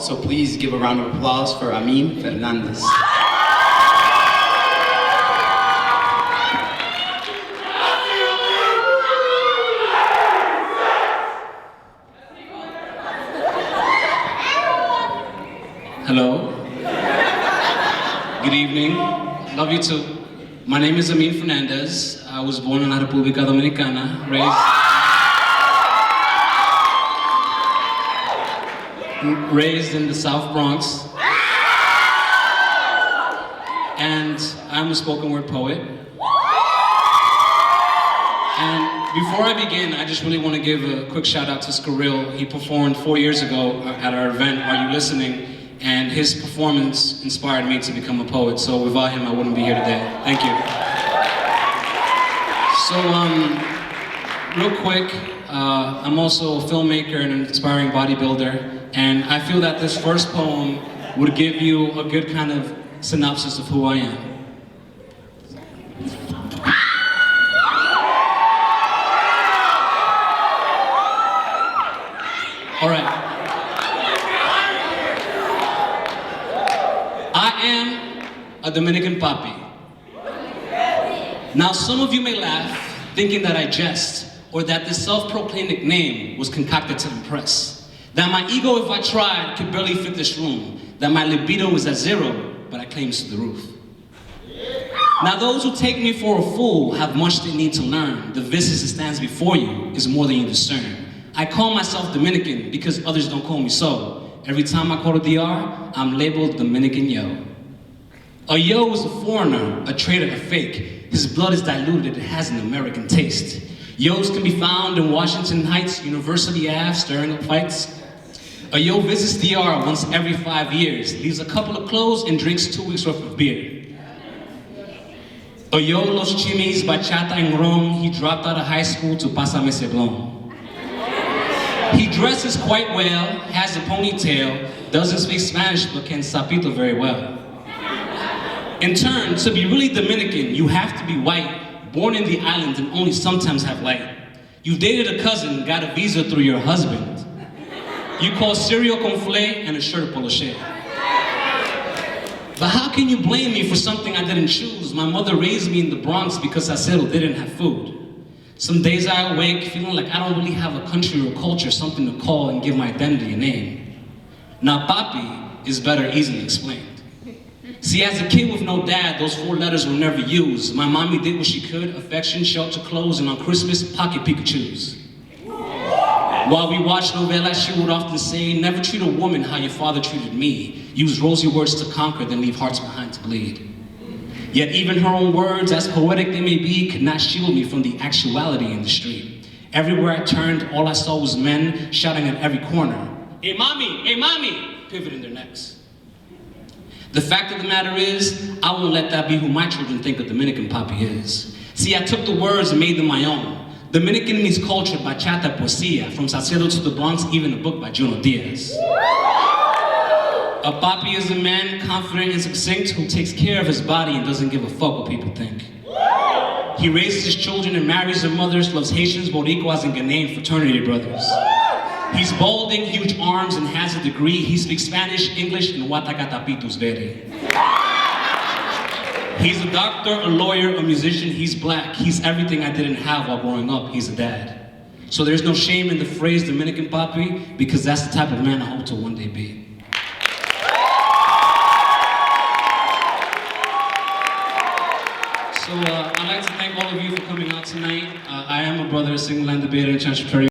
so please give a round of applause for Amin Fernandez. Hello. Good evening. Love you too. My name is Amin Fernandez. I was born in La República Dominicana, raised in the South Bronx. And I'm a spoken word poet. And before I begin, I just really want to give a quick shout out to Skrill. He performed 4 years ago at our event, Are You Listening? And his performance inspired me to become a poet. So without him, I wouldn't be here today. Thank you. So, real quick, I'm also a filmmaker and an inspiring bodybuilder. And I feel that this first poem would give you a good kind of synopsis of who I am. All right. I am a Dominican Papi. Now, some of you may laugh, thinking that I jest, or that this self-proclaimed nickname was concocted to impress. That my ego, if I tried, could barely fit this room. That my libido is at zero, but I claim it's to the roof. Now, those who take me for a fool have much they need to learn. The visage that stands before you is more than you discern. I call myself Dominican because others don't call me so. Every time I call a DR, I'm labeled Dominican Yo. A yo is a foreigner, a traitor, a fake. His blood is diluted, it has an American taste. Yos can be found in Washington Heights, University Ave, stirring up fights. A yo visits DR once every 5 years, leaves a couple of clothes and drinks 2 weeks worth of beer. A yo los chimis, bachata and ron, he dropped out of high school to Pásame ese blon. He dresses quite well, has a ponytail, doesn't speak Spanish but can sapito very well. In turn, to be really Dominican, you have to be white, born in the islands and only sometimes have light. You've dated a cousin, got a visa through your husband. You call cereal con flay and a shirt polo share. But how can you blame me for something I didn't choose? My mother raised me in the Bronx because Acero didn't have food. Some days I awake feeling like I don't really have a country or culture, something to call and give my identity a name. Now Papi is better easily explained. See, as a kid with no dad, those 4 letters were never used. My mommy did what she could, affection, shelter, clothes, and on Christmas, pocket Pikachus. While we watched novelas, she would often say, never treat a woman how your father treated me. Use rosy words to conquer, then leave hearts behind to bleed. Yet even her own words, as poetic they may be, could not shield me from the actuality in the street. Everywhere I turned, all I saw was men shouting at every corner, hey mommy, pivoting their necks. The fact of the matter is, I won't let that be who my children think a Dominican Papi is. See, I took the words and made them my own. Dominican means culture, bachata, poesía, from Salcedo to the Bronx, even a book by Juno Diaz. A Papi is a man confident and succinct who takes care of his body and doesn't give a fuck what people think. He raises his children and marries their mothers, loves Haitians, Boricuas, and Ghanaian fraternity brothers. He's balding, huge arms, and has a degree. He speaks Spanish, English, and Watacatapitus Veri. He's a doctor, a lawyer, a musician. He's black. He's everything I didn't have while growing up. He's a dad. So there's no shame in the phrase Dominican Papi, because that's the type of man I hope to one day be. So I'd like to thank all of you for coming out tonight. I am a brother, a single Lambda and Fraternity.